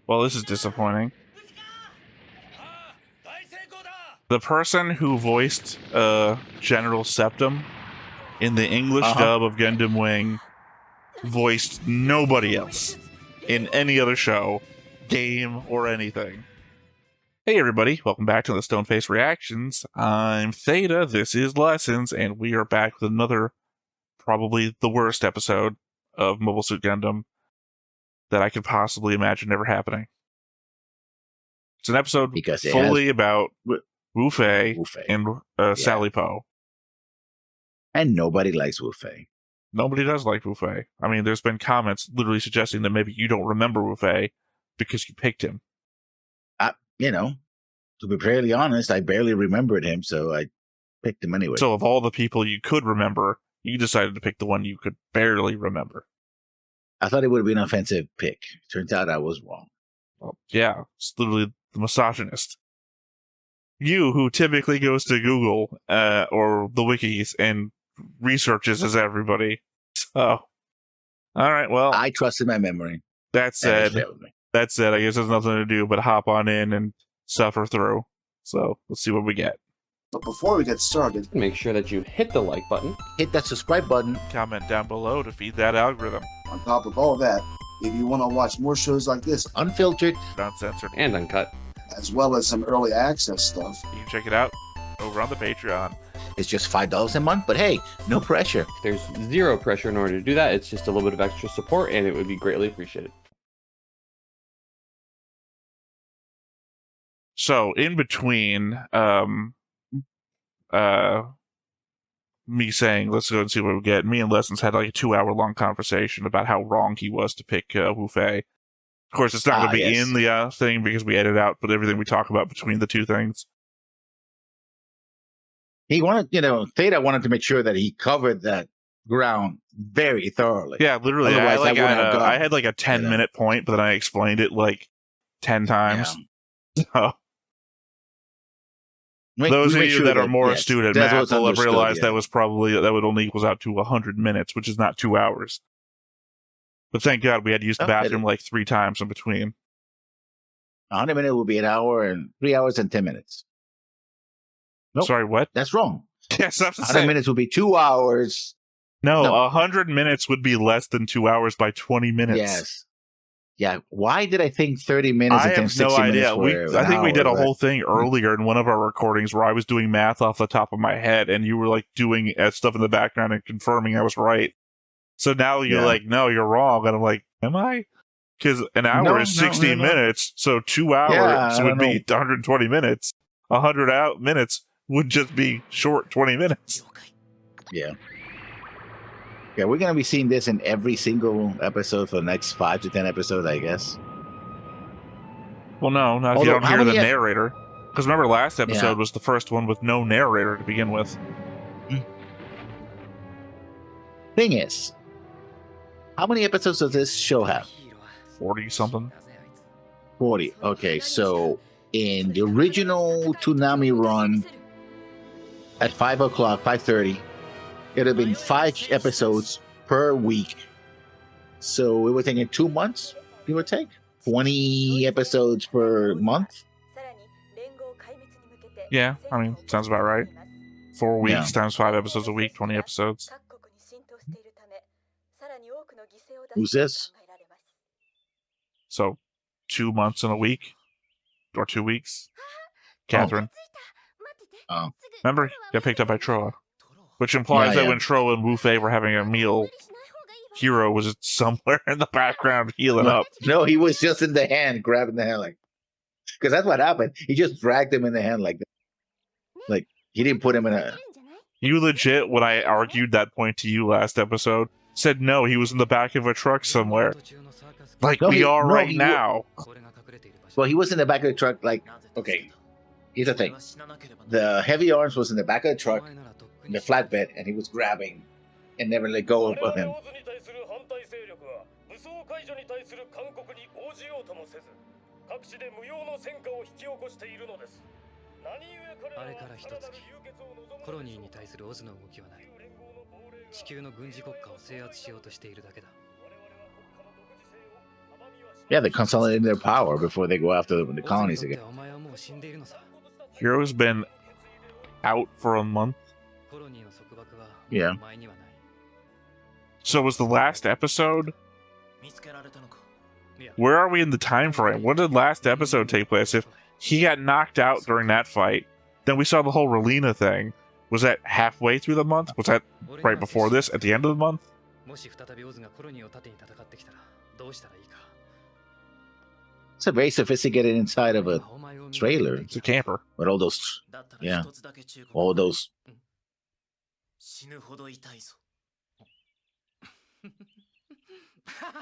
Well, this is disappointing. The person who voiced General Septum in the English dub of Gundam Wing voiced nobody else in any other show, game, or anything. Hey everybody, welcome back to the Stoneface Reactions. I'm Theta, this is Lessons, and we are back with another, probably the worst episode of Mobile Suit Gundam that I could possibly imagine ever happening. It's an episode fully about Wu Fei and Sally Po. And nobody likes Wu Fei. Nobody does like Wu Fei. I mean, there's been comments literally suggesting that maybe you don't remember Wu Fei because you picked him. To be fairly honest, I barely remembered him, so I picked him anyway. So of all the people you could remember, you decided to pick the one you could barely remember. I thought it would have been an offensive pick. Turns out I was wrong. Well, yeah, it's literally the misogynist. You, who typically goes to Google or the wikis and researches as everybody. So, all right, well. I trusted my memory. That said, I guess there's nothing to do but hop on in and suffer through. So, let's see what we get. But before we get started, make sure that you hit the like button. Hit that subscribe button. Comment down below to feed that algorithm. On top of all that, if you want to watch more shows like this, unfiltered, uncensored, and uncut, as well as some early access stuff, you can check it out over on the Patreon. It's just $5 a month, but hey, no pressure. There's zero pressure in order to do that. It's just a little bit of extra support, and it would be greatly appreciated. So, in between me saying, let's go and see what we get, me and Lessons had like a 2-hour-long conversation about how wrong he was to pick Wu Fei. Of course, it's not going to be in the thing because we edit out, but everything we talk about between the two things. He wanted, Theta wanted to make sure that he covered that ground very thoroughly. Yeah, literally. I had like a 10-minute point, but then I explained it like 10 times. Yeah. So, those of you that are more astute at math will have realized that would only equals out to 100 minutes, which is not 2 hours. But thank God we had to use the bathroom like 3 times in between. 100 minutes will be an hour and 3 hours and 10 minutes. Nope. Sorry, what? That's wrong. Yes, that's 100 minutes will be 2 hours. No, 100 minutes would be less than 2 hours by 20 minutes. Yes. Yeah. Why did I think 30 minutes? I have no idea. I think we did a whole thing earlier in one of our recordings where I was doing math off the top of my head, and you were like doing stuff in the background and confirming I was right. So now you're like, no, you're wrong. And I'm like, am I? Because an hour is 60 minutes, so 2 hours would be 120 minutes. 100 minutes would just be short 20 minutes. Yeah. Yeah, we're going to be seeing this in every single episode for the next 5 to 10 episodes, I guess. Well, no, not if you don't hear the narrator. Because remember, last episode was the first one with no narrator to begin with. Thing is, how many episodes does this show have? 40-something. 40. Okay, so in the original Toonami run at 5 o'clock, 5:30, it would have been 5 episodes per week. So it would take 2 months, give or take. 20 episodes per month. Yeah, I mean, sounds about right. 4 weeks times 5 episodes a week, 20 episodes. Who's this? So, 2 months in a week? Or 2 weeks? Catherine. Oh. Remember? Got picked up by Troa. Which implies that when Troa and Wu Fei were having a meal, Hiro was somewhere in the background healing up. No, he was just in the hand, grabbing the hand like... Because that's what happened. He just dragged him in the hand like that. Like, he didn't put him in a... You legit, when I argued that point to you last episode, said no, he was in the back of a truck somewhere. Like we are right now. Well, he was in the back of the truck, like, okay, here's the thing. The heavy arms was in the back of the truck, in the flatbed, and he was grabbing and never let go of him. Yeah, they're consolidating their power before they go after the colonies again. Hero's been out for a month. Yeah. So was the last episode? Where are we in the time frame? When did last episode take place? If he got knocked out during that fight, then we saw the whole Relina thing. Was that halfway through the month? Was that right before this, at the end of the month? It's a very sophisticated inside of a trailer. It's a camper. But all those, yeah, all those.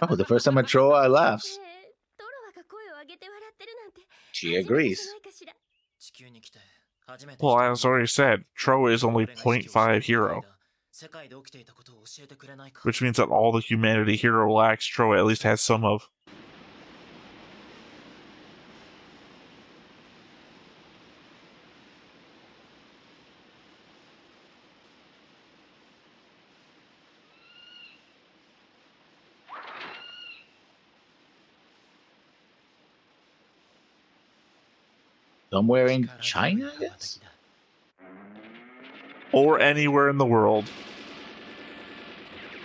Oh, the first time I throw, I laughs. She agrees. Well, as already said, Tro is only 0.5 hero. Which means that all the humanity Hero lacks, Tro at least has some of. Somewhere in China, I guess? Or anywhere in the world.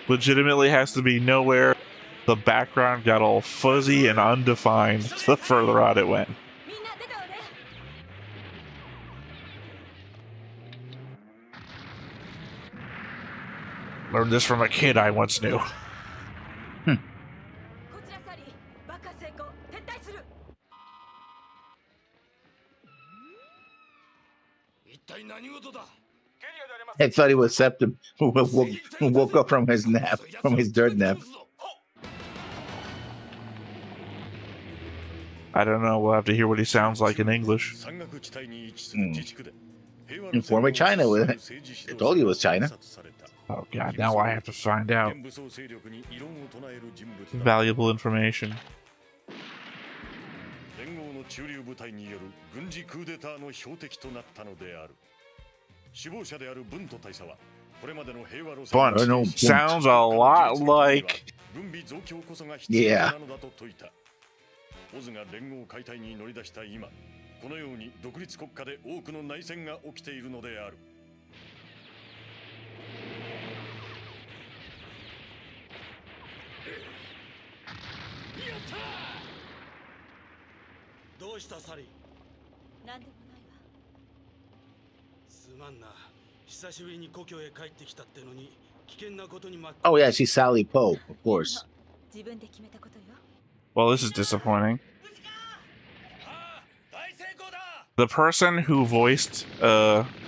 Legitimately has to be nowhere. The background got all fuzzy and undefined the further out it went. Learned this from a kid I once knew. I thought he was Septum who woke up from his nap, from his dirt nap. I don't know, we'll have to hear what he sounds like in English. In former China, with it. I told you it was China. Oh god, now I have to find out. Valuable information. Bunch. Sounds a lot like... Yeah. オズが連合解体に乗り出した今、このように独立国家で多くの内戦が起きているのである。どうしたサリー？なんでもないわ。すまんな。久しぶりに故郷へ帰ってきたってのに危険なことに巻き。 Oh yeah, she's Sally Poe, of course. 自分で決めたことよ。 Well, this is disappointing. The person who voiced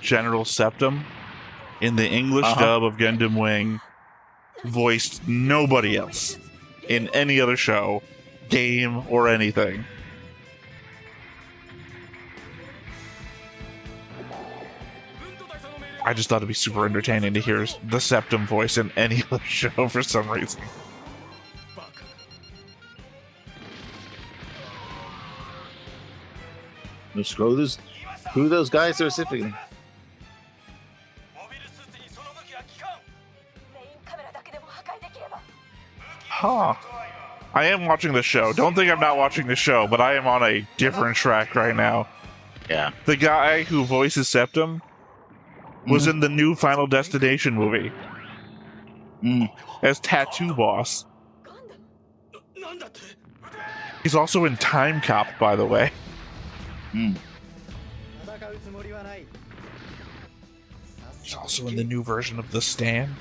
General Septum in the English dub of Gundam Wing voiced nobody else in any other show, game, or anything. I just thought it'd be super entertaining to hear the Septum voice in any other show for some reason. Screw those guys specifically. Huh. I am watching the show. Don't think I'm not watching the show, but I am on a different track right now. Yeah. The guy who voices Septum was in the new Final Destination movie as Tattoo Boss. He's also in Time Cop, by the way. He's also in the new version of The Stand.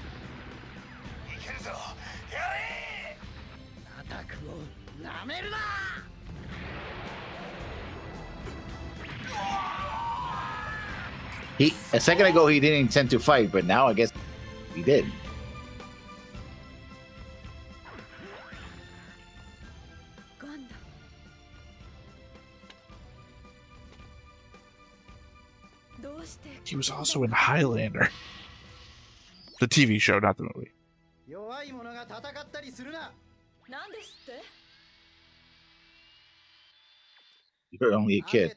A second ago he didn't intend to fight, but now I guess he did. He was also in Highlander. The TV show, not the movie. You're only a kid.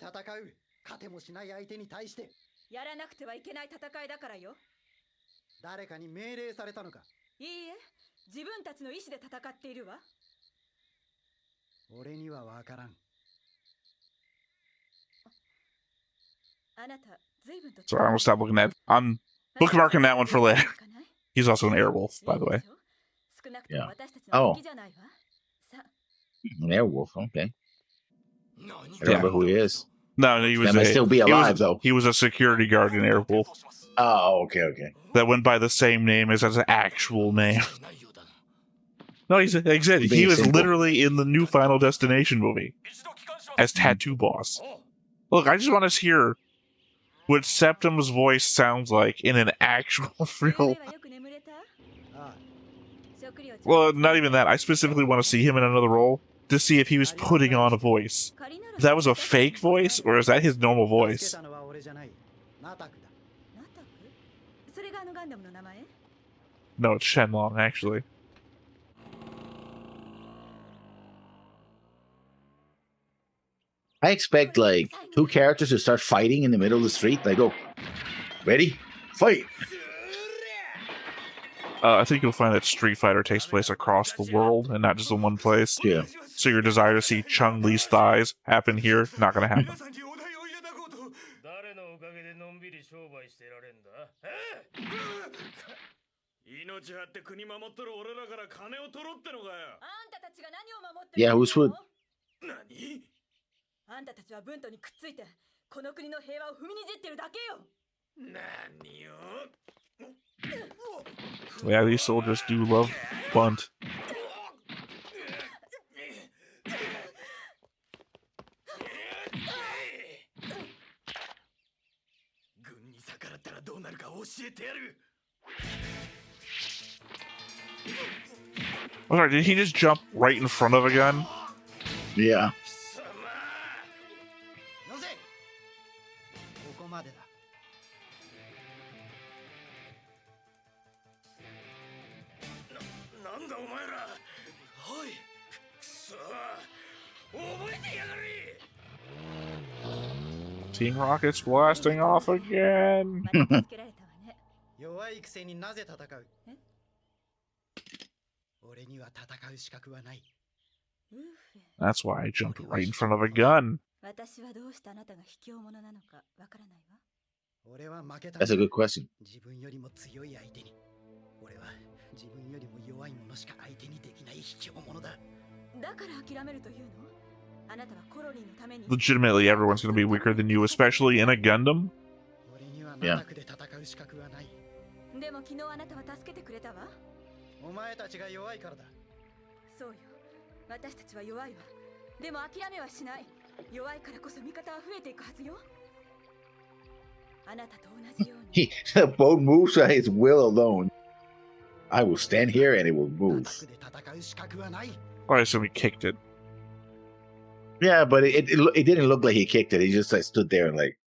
So I'm gonna stop looking at. I'm bookmarking that one for later. He's also an airwolf, by the way. Yeah. Oh. An airwolf. Okay. I don't remember who he is. No, he was. That might still be alive, though. He was a security guard in Airwolf Oh, okay. that went by the same name as his actual name. No, he was simple. literally in the new Final Destination movie as Tattoo Boss. Look, I just want to hear what Septum's voice sounds like in an actual real. Well, not even that. I specifically want to see him in another role to see if he was putting on a voice. If that was a fake voice, or is that his normal voice? No, it's Shenlong, actually. I expect like two characters to start fighting in the middle of the street. Like, go, ready, fight. I think you'll find that Street Fighter takes place across the world and not just in one place. Yeah. So your desire to see Chun-Li's thighs happen here, not going to happen. Yeah, who's who? Yeah, these soldiers do love bunt. Oh, sorry, did he just jump right in front of a gun? Yeah. Team Rocket's blasting off again. That's why I jumped right in front of a gun. That's a good question. Legitimately, everyone's going to be weaker than you, especially in a Gundam. Yeah. The boat moves by his will alone. I will stand here and it will move. I assume he kicked it. Yeah, but it didn't look like he kicked it. He just like stood there and like.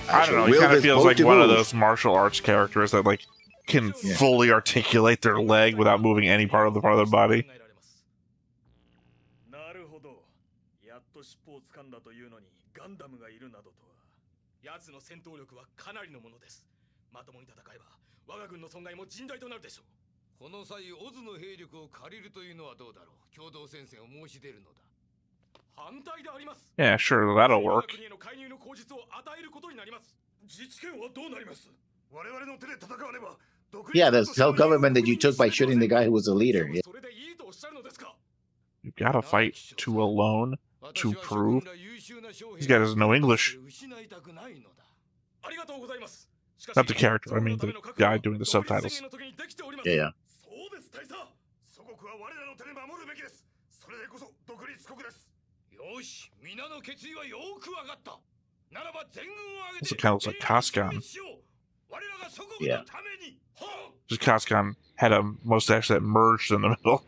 I don't know. He kind of feels like one of those martial arts characters that like can fully articulate their leg without moving any part of their body. Yeah, sure, that'll work. Yeah, the self-government that you took by shooting the guy who was the leader. Yeah. You gotta fight to alone to prove. This guy doesn't know English. Not the character, I mean the guy doing the subtitles. Yeah. This kind of looks like Kaskan. Yeah. Just Kaskan had a mustache that merged in the middle.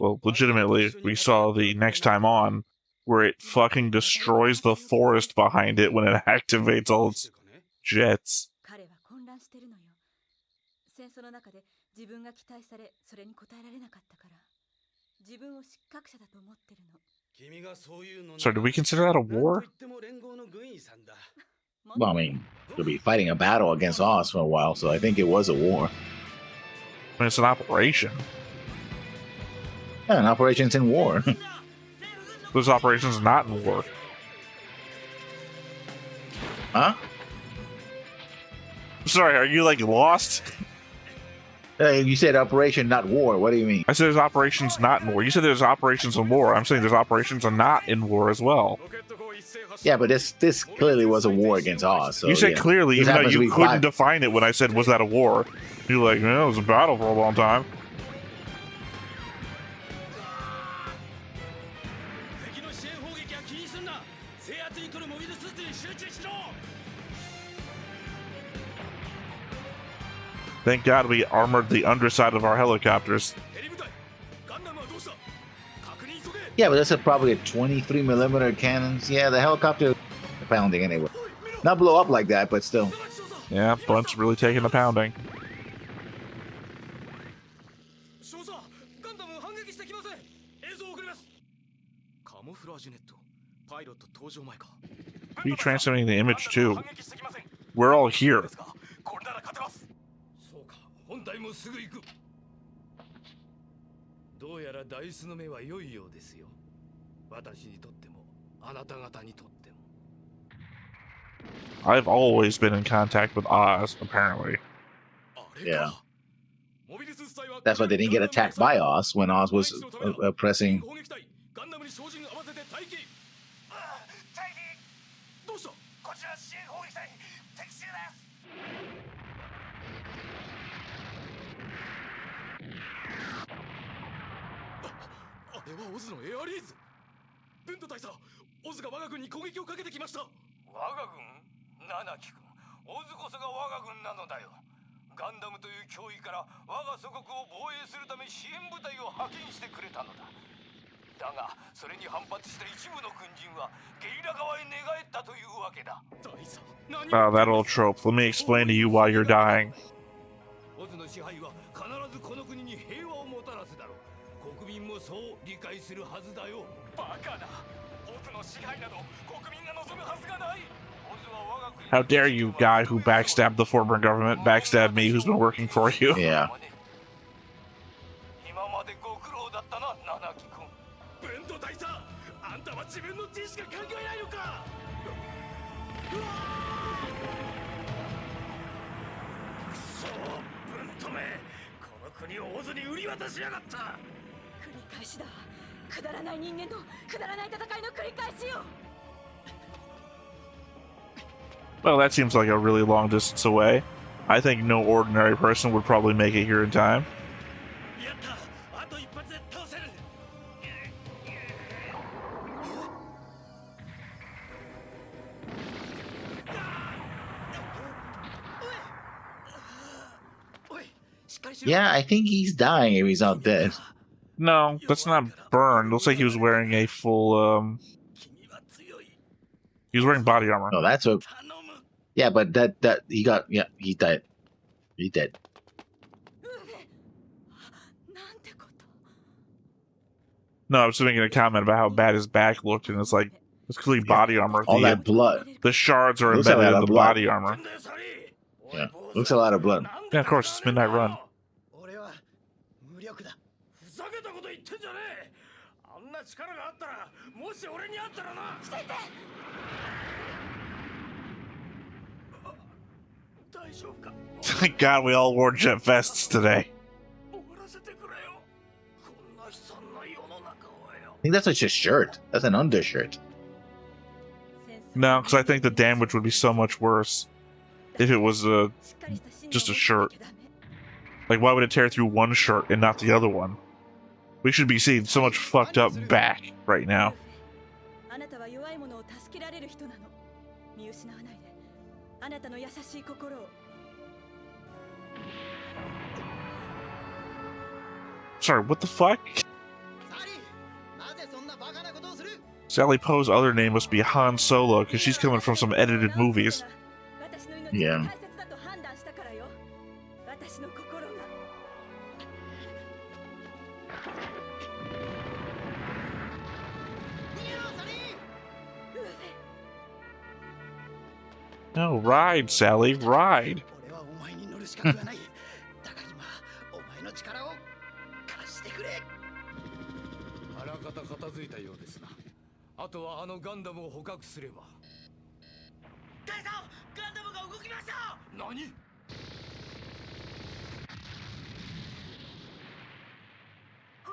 Well, legitimately, we saw the next time on where it fucking destroys the forest behind it when it activates all its jets. 自分が期待され、それに応えられなかったから、自分を失格者だと思ってるの。 So, do we consider that a war? Well, I mean, they'll be fighting a battle against Oz for a while, so I think it was a war. I mean, it's an operation. Yeah, an operation's in war. There's operations not in war. Huh? Sorry, are you like lost? You said operation, not war. What do you mean? I said there's operations not in war. You said there's operations in war. I'm saying there's operations are not in war as well. Yeah, but this clearly was a war against Oz. So, You said yeah. clearly, This even though happens to you be couldn't five- define it when I said, was that a war? You're like, no, it was a battle for a long time. Thank God we armored the underside of our helicopters. Yeah, but that's probably a 23 millimeter cannons. Yeah, the helicopter pounding anyway. Not blow up like that, but still. Yeah, Blunt's really taking a pounding. Who are you transmitting the image to? We're all here. どうやらダイスの目は良いようですよ。私にとってもあなた方にとっても。 I've always been in contact with Oz, apparently. Yeah. That's why they didn't get attacked by Oz when Oz was pressing. Oh, that old trope. Let me explain to you why you're dying. How dare you, guy who backstabbed the former government, backstab me who's been working for you? Yeah. Well, that seems like a really long distance away. I think no ordinary person would probably make it here in time. Yeah, I think he's dying if he's not dead. No, that's not burned. Looks like he was wearing a full, he was wearing body armor. No, that's a. Yeah, but that he got. Yeah, he died. He dead. No, I was just making a comment about how bad his back looked, and it's like, it's clearly body armor. All that blood. The shards are Looks like embedded a lot in of the blood. body armor. Yeah, looks a lot of blood. Yeah, of course, it's Midnight Run. Thank God we all wore jet vests today. I think that's just a shirt. That's an undershirt. No, because I think the damage would be so much worse if it was just a shirt. Like, why would it tear through one shirt and not the other one? We should be seeing so much fucked up back right now. Sorry, what the fuck? Sally Poe's other name must be Han Solo, because she's coming from some edited movies. Yeah. No, ride, Sally, ride. 俺はお前に乗る資格はない。だが今、お前の力を貸してくれ。あらかた片付いたようですな。あとはあのガンダムを捕獲すれば。大佐、ガンダムが動きました。何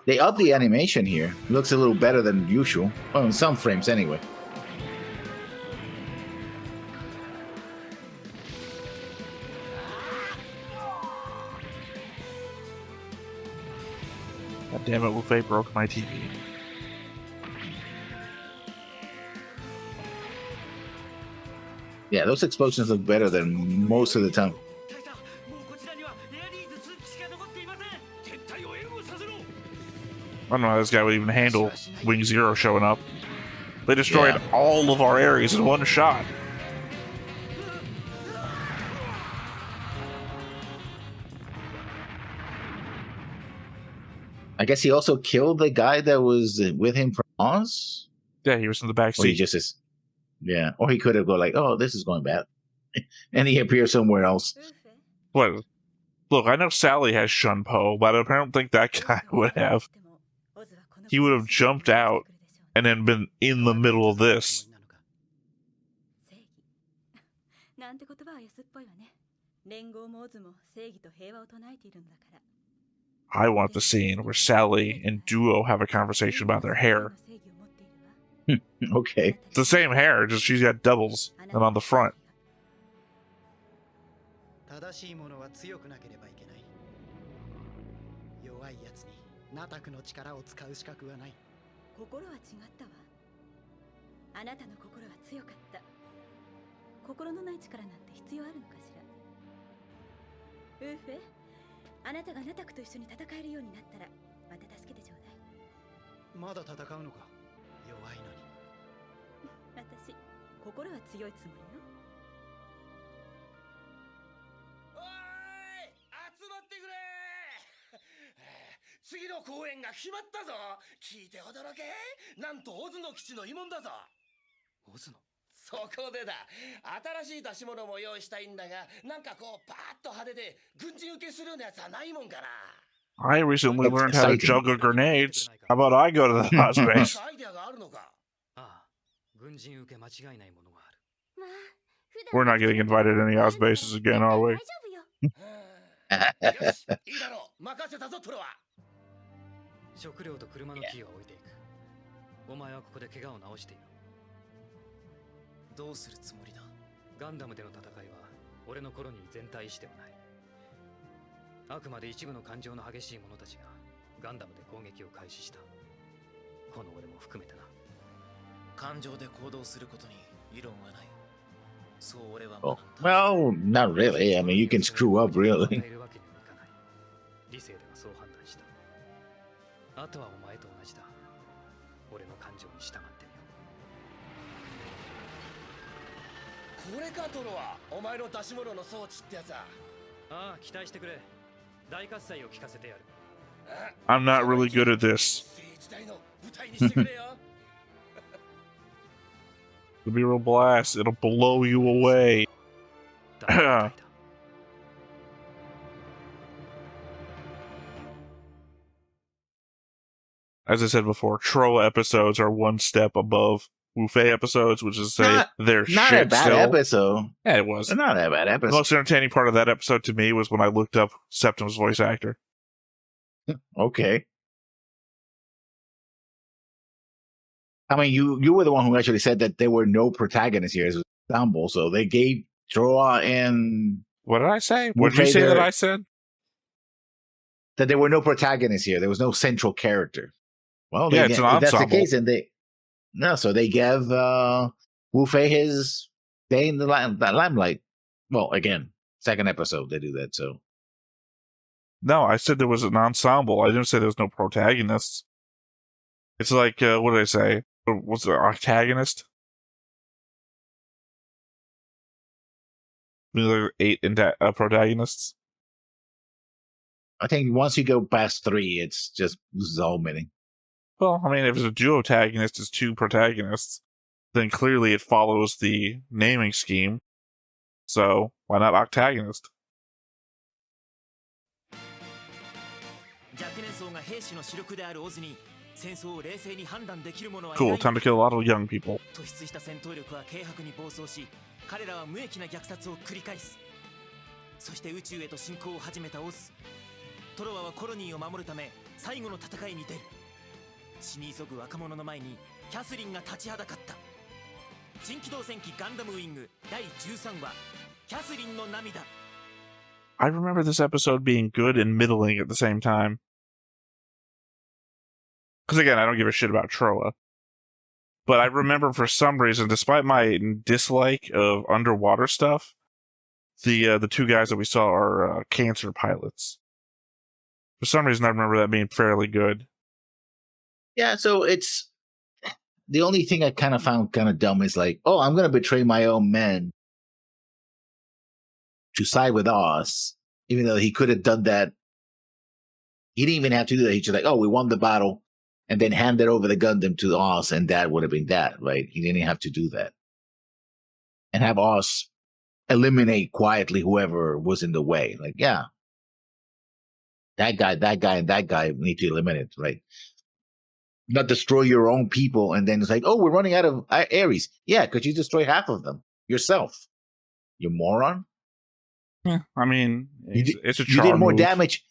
They upped the animation here. Looks a little better than usual. Well, in some frames anyway. God damn it, Luffy broke my TV. Yeah, those explosions look better than most of the time. 大佐、もうこちらにはエアリーズ2機しか残っていません。撤退を援護させろ。 I don't know how this guy would even handle Wing Zero showing up. They destroyed Yeah. all of our areas in one shot. I guess he also killed the guy that was with him from Oz? Yeah, he was in the back Or he seat. just is. Yeah. Or he could have go like, oh, this is going bad. And he appears somewhere else. ウーフェ What? Look, I know Sally has Shunpo, but I don't think that guy would have. He would have jumped out and then been in the middle of this. 正義なんて言葉は安っぽいわね。連合もオズも正義と平和を唱えているんだから。 I want the scene where Sally and Duo have a conversation about their hair. Okay. It's the same hair, just she's got doubles and on the front. 正しいものは強くなければいけない。弱いやつにナタクの力を使う資格はない。心は違ったわ。あなたの心は強かった。心のない力なんて必要あるのかしら。ウーフェ、あなたがナタクと一緒に戦えるようになったらまた助けてちょうだい。まだ戦うのか。弱いのに。私、心は強いつもりよ。おーい、集まってくれ。次の公演が決まったぞ。聞いて驚け。なんとオズの基地の慰問だぞ。オズの？そこでだ。新しい出し物も用意したいんだが、なんかこうパーッと派手で軍人受けするようなやつはないもんかな。 I recently That's learned how to exciting. juggle grenades. How about I go to the hot space? アイデアがあるのか。ああ、軍人受け間違いないものがある。 We're not getting invited to any Oz bases again, are we? よし、いいだろう。任せたぞトロは。食料と車のキーは置いていく。お前はここで怪我を治している。どうするつもりだ？ガンダムでの戦いは俺の頃に全体意志ではない。あくまで一部の感情の激しい者たちがガンダムで攻撃を開始した。この俺も含めてな。感情で行動することに異論はない。そう俺は Oh, well, not really. I mean, you can screw up, really. 理性ではそう判断した。あとはお前と同じだ。俺の感情に従ってみよう。これかトロは。お前の出し物の装置ってやつだ。ああ、期待してくれ。大喝采を聞かせてやる。 I'm not really good at this. 時代の舞台にしてくれよ。 It'll be a real blast. It'll blow you away. 大体だ。 As I said before, Troll episodes are one step above Wufei episodes, which is to say they're Not shit a bad still. episode. Yeah, it was. Not a bad The episode. most entertaining part of that episode to me was when I looked up Septim's voice actor. Okay. I mean, you were the one who actually said that there were no protagonists here. It was an ensemble, so they gave Troa and What did I say? What did you Wufei say that there- I said? that there were no protagonists here. There was no central character. Well, Yeah, they, it's an if that's the ensemble. case, and so they gave Wu Fei his day in the limelight. Well, again, second episode they do that. So No, I said there was an ensemble. I didn't say there was no protagonists. It's like, what did I say? Was there an octagonist? I mean, there were 8 protagonists. I think once you go past 3, it's just loses all meaning. Well, I mean, if it's a duotagonist, it's 2 protagonists, then clearly it follows the naming scheme. So why not octagonist? 若年層が兵士の主力であるオズに戦争を冷静に判断できる者はい Cool. ない Time to kill a lot of young people. 突出した戦闘力は軽薄に暴走し彼らは無益な虐殺を繰り返すそして宇宙へと侵攻を始めたオズトロワはコロニーを守るため最後の戦いに出る死に急ぐ若者の前にキャスリンが立ちはだかった新機動戦機ガンダムウィング第13話キャスリンの涙 I remember this episode being good and middling at the same time. Because again, I don't give a shit about Troa. But I remember for some reason, despite my dislike of underwater stuff, the two guys that we saw are cancer pilots. For some reason, I remember that being fairly good. Yeah, so it's the only thing I kind of found kind of dumb is like, oh, I'm going to betray my own men to side with Oz, even though he could have done that. He didn't even have to do that. He's just like, oh, we won the battle, and then handed over the Gundam to Oz, and that would have been that, right? He didn't have to do that. And have Oz eliminate quietly whoever was in the way. Like, yeah, that guy, and that guy need to eliminate, right? Not destroy your own people, and then it's like, oh, we're running out of Ares. Yeah, because you destroyed half of them yourself. You moron. I mean, it's a you char did more move. damage.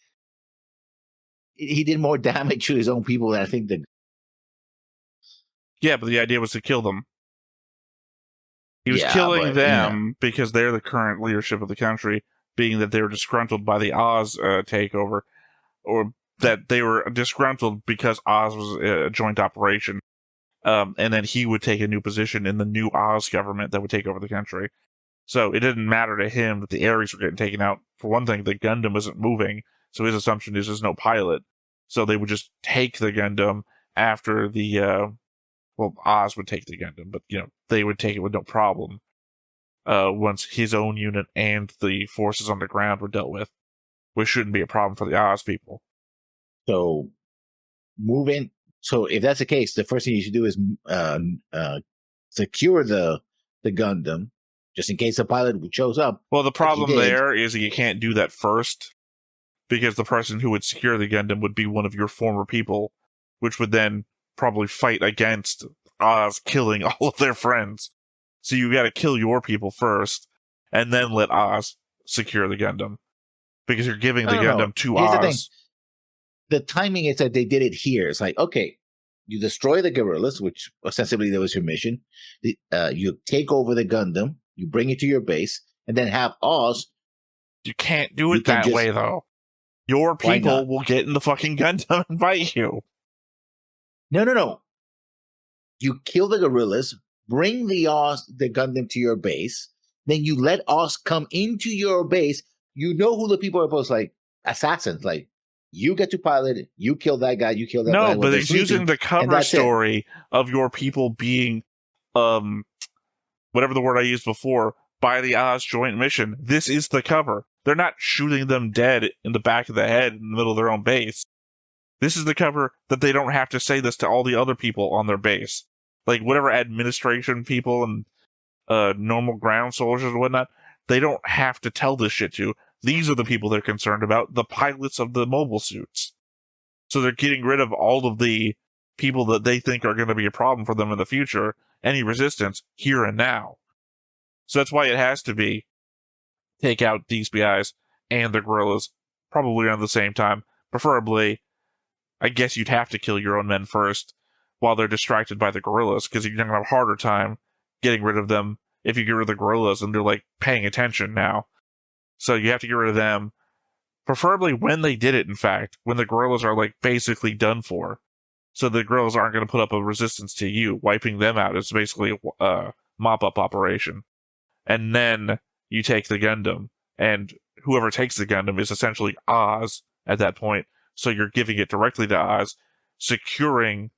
He did more damage to his own people than I think the. Yeah, but the idea was to kill them. He was Yeah, killing but, them because they're the current leadership of the country, being that they were disgruntled by the Oz takeover, or that they were disgruntled because Oz was a joint operation, and then he would take a new position in the new Oz government that would take over the country. So it didn't matter to him that the Ares were getting taken out. For one thing, the Gundam wasn't moving, so his assumption is there's no pilot. So they would just take the Gundam after the, Oz would take the Gundam, but, they would take it with no problem once his own unit and the forces on the ground were dealt with, which shouldn't be a problem for the Oz people. So, moving. So, if that's the case, the first thing you should do is secure the Gundam, just in case the pilot shows up. Well, the problem there is that you can't do that first, because the person who would secure the Gundam would be one of your former people, which would then probably fight against Oz killing all of their friends. So you gotta kill your people first, and then let Oz secure the Gundam. Because you're giving the Gundam to Here's Oz. The timing is that they did it here. It's like, okay, you destroy the guerrillas, which ostensibly that was your mission. You take over the Gundam, you bring it to your base, and then have Oz. You can't do it that way, though. Your people will get in the fucking Gundam and fight you. No. You kill the guerrillas, bring the Gundam to your base, then you let Oz come into your base. You know who the people are supposed to, like, assassins. Like, you get to pilot it, you kill that guy, you kill that guy. No, but it's using the cover story of your people being, whatever the word I used before, by the Oz joint mission. This is the cover. They're not shooting them dead in the back of the head in the middle of their own base. This is the cover that they don't have to say this to all the other people on their base. Like, whatever administration people and normal ground soldiers and whatnot, they don't have to tell this shit to. These are the people they're concerned about, the pilots of the mobile suits. So they're getting rid of all of the people that they think are going to be a problem for them in the future, any resistance, here and now. So that's why it has to be take out these guys and the guerrillas, probably around the same time. Preferably, I guess you'd have to kill your own men first while they're distracted by the guerrillas, because you're going to have a harder time getting rid of them if you get rid of the guerrillas and they're, like, paying attention now. So you have to get rid of them, preferably when they did it, in fact, when the guerrillas are, like, basically done for. So the guerrillas aren't going to put up a resistance to you. Wiping them out is basically a mop-up operation. And then you take the Gundam, and whoever takes the Gundam is essentially Oz at that point. So you're giving it directly to Oz, securing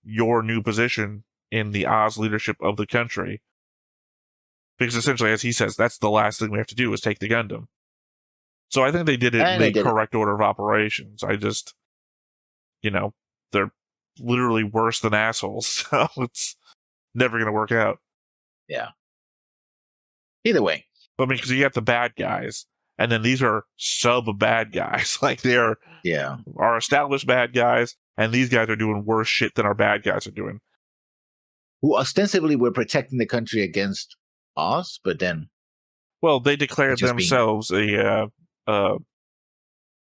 your new position in the Oz leadership of the country. Because essentially, as he says, that's the last thing we have to do is take the Gundam. So I think they did it in the correct order of operations. I just, they're literally worse than assholes. So it's never going to work out. Yeah. Either way, I mean, because you have the bad guys, and then these are sub-bad guys. Like, they're our established bad guys, and these guys are doing worse shit than our bad guys are doing. Who ostensibly were protecting the country against Oz, but then... Well, they declared themselves a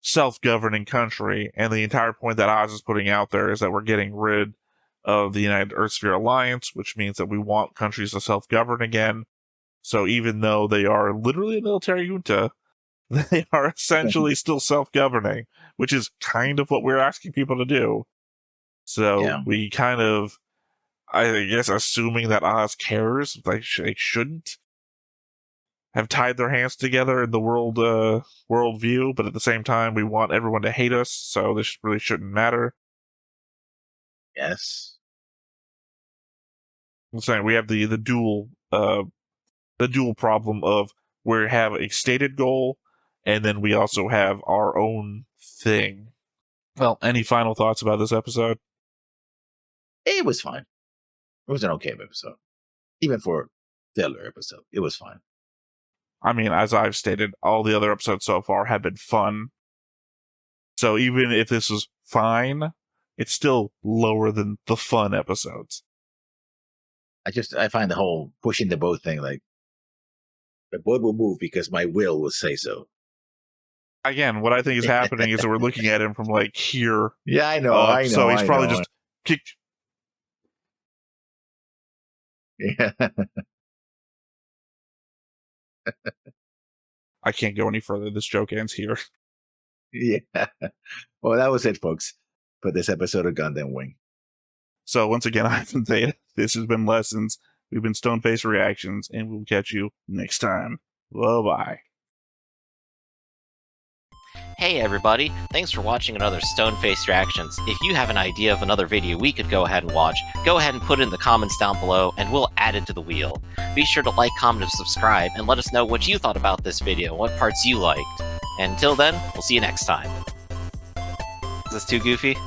self-governing country, and the entire point that Oz is putting out there is that we're getting rid of the United Earthsphere Alliance, which means that we want countries to self-govern again. So even though they are literally a military junta, they are essentially still self-governing, which is kind of what we're asking people to do. So we kind of, I guess, assuming that Oz cares, they shouldn't have tied their hands together in the world view, but at the same time, we want everyone to hate us, so this really shouldn't matter. Yes. I'm saying we have the dual problem of we have a stated goal, and then we also have our own thing. Well, any final thoughts about this episode? It was fine. It was an okay episode. Even for a filler episode, it was fine. I mean, as I've stated, all the other episodes so far have been fun. So even if this is fine, it's still lower than the fun episodes. I find the whole pushing the boat thing, like, the boat will move because my will say so. Again, what I think is happening is that we're looking at him from, like, here. Yeah, I know. So he's probably just kicked. Yeah. I can't go any further. This joke ends here. Yeah. Well, that was it, folks, for this episode of Gundam Wing. So once again, I've been Zeta. This has been Lessons. We've been Stoneface Reactions, and we'll catch you next time. Bye-bye. Hey everybody, thanks for watching another Stoneface Reactions. If you have an idea of another video we could go ahead and watch, go ahead and put it in the comments down below, and we'll add it to the wheel. Be sure to like, comment, and subscribe, and let us know what you thought about this video and what parts you liked. And until then, we'll see you next time. Is this too goofy?